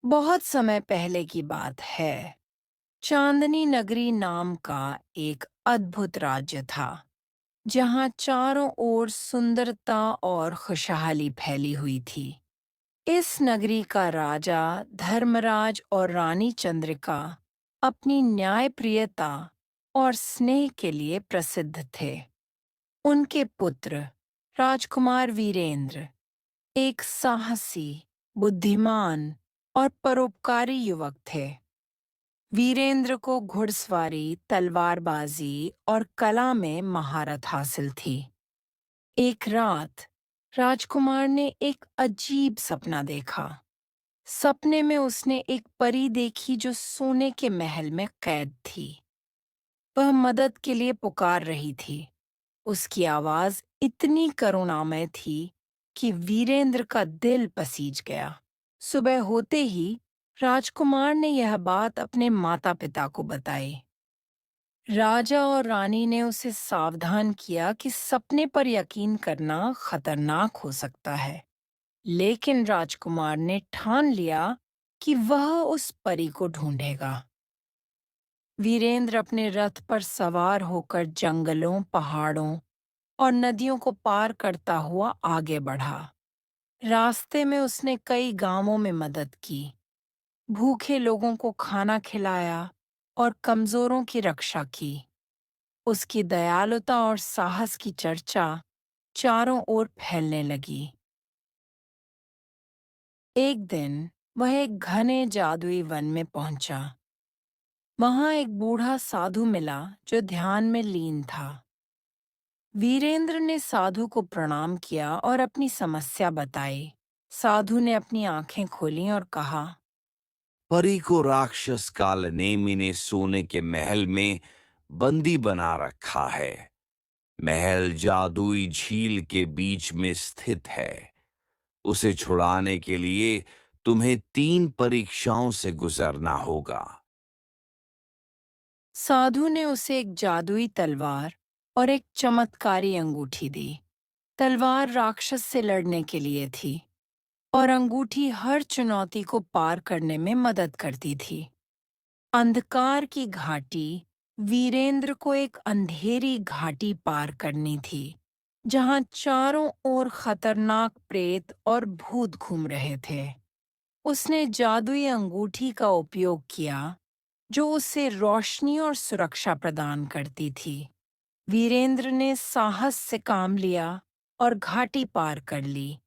बहुत समय पहले की बात है। चांदनी नगरी नाम का एक अद्भुत राज्य था, जहाँ चारों ओर सुंदरता और खुशहाली फैली हुई थी। इस नगरी का राजा धर्मराज और रानी चंद्रिका अपनी न्यायप्रियता और स्नेह के लिए प्रसिद्ध थे। उनके पुत्र राजकुमार वीरेंद्र एक साहसी, बुद्धिमान और परोपकारी युवक थे। वीरेंद्र को घुड़सवारी, तलवारबाजी और कला में महारत हासिल थी। एक रात राजकुमार ने एक अजीब सपना देखा। सपने में उसने एक परी देखी जो सोने के महल में कैद थी। वह मदद के लिए पुकार रही थी। उसकी आवाज इतनी करुणामय थी कि वीरेंद्र का दिल पसीज गया। सुबह होते ही राजकुमार ने यह बात अपने माता-पिता को बताई। राजा और रानी ने उसे सावधान किया कि सपने पर यकीन करना खतरनाक हो सकता है, लेकिन राजकुमार ने ठान लिया कि वह उस परी को ढूंढेगा। वीरेंद्र अपने रथ पर सवार होकर जंगलों, पहाड़ों और नदियों को पार करता हुआ आगे बढ़ा। रास्ते में उसने कई गांवों में मदद की, भूखे लोगों को खाना खिलाया और कमजोरों की रक्षा की। उसकी दयालुता और साहस की चर्चा चारों ओर फैलने लगी। एक दिन वह एक घने जादुई वन में पहुंचा। वहां एक बूढ़ा साधु मिला जो ध्यान में लीन था। वीरेंद्र ने साधु को प्रणाम किया और अपनी समस्या बताई। साधु ने अपनी आंखें खोलीं और कहा, परी को राक्षस काल नेमी ने सोने के महल में बंदी बना रखा है। महल जादुई झील के बीच में स्थित है। उसे छुड़ाने के लिए तुम्हें 3 परीक्षाओं से गुजरना होगा। साधु ने उसे एक जादुई तलवार और एक चमत्कारी अंगूठी दी। तलवार राक्षस से लड़ने के लिए थी और अंगूठी हर चुनौती को पार करने में मदद करती थी। अंधकार की घाटी वीरेंद्र को एक अंधेरी घाटी पार करनी थी, जहां चारों ओर खतरनाक प्रेत और भूत घूम रहे थे। उसने जादुई अंगूठी का उपयोग किया, जो उसे रोशनी और सुरक्षा प्रदान करती थी। वीरेंद्र ने साहस से काम लिया और घाटी पार कर ली।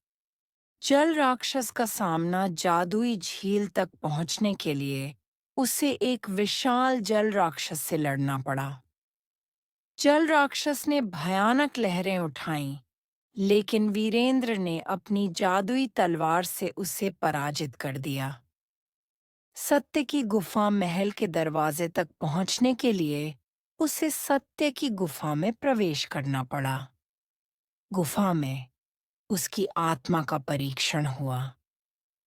जल राक्षस का सामना जादुई झील तक पहुंचने के लिए उसे एक विशाल जल राक्षस से लड़ना पड़ा। जल राक्षस ने भयानक लहरें उठाईं, लेकिन वीरेंद्र ने अपनी जादुई तलवार से उसे पराजित कर दिया। सत्य की गुफा महल के दरवाजे तक पहुंचने के लिए उसे सत्य की गुफा में प्रवेश करना पड़ा। गुफा में उसकी आत्मा का परीक्षण हुआ।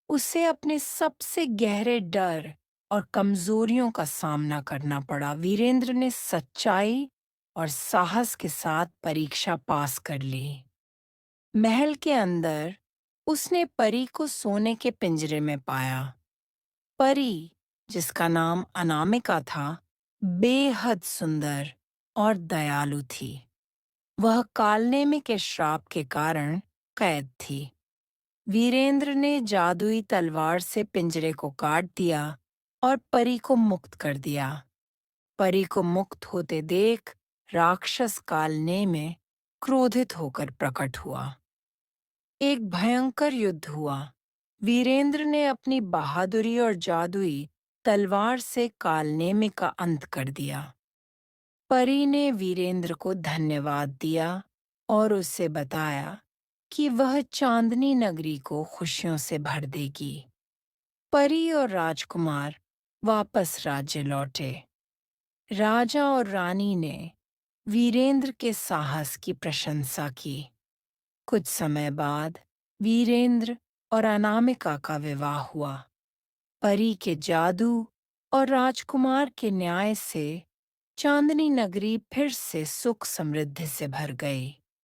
उसे अपने सबसे गहरे डर और कमजोरियों का सामना करना पड़ा। वीरेंद्र ने सच्चाई और साहस के साथ परीक्षा पास कर ली। महल के अंदर उसने परी को सोने के पिंजरे में पाया। परी, जिसका नाम अनामिका था, बेहद सुंदर और दयालु थी। वह कालनेमी के श्राप के कारण कैद थी। वीरेंद्र ने जादुई तलवार से पिंजरे को काट दिया और परी को मुक्त कर दिया। परी को मुक्त होते देख राक्षस कालने में क्रोधित होकर प्रकट हुआ। एक भयंकर युद्ध हुआ। वीरेंद्र ने अपनी बहादुरी और जादुई तलवार से कालनेमी का अंत कर दिया। परी ने वीरेंद्र को धन्यवाद दिया और उसे बताया कि वह चांदनी नगरी को खुशियों से भर देगी। परी और राजकुमार वापस राज्य लौटे। राजा और रानी ने वीरेंद्र के साहस की प्रशंसा की। कुछ समय बाद वीरेंद्र और अनामिका का विवाह हुआ। परी के जादू और राजकुमार के न्याय से चांदनी नगरी फिर से सुख समृद्धि से भर गई।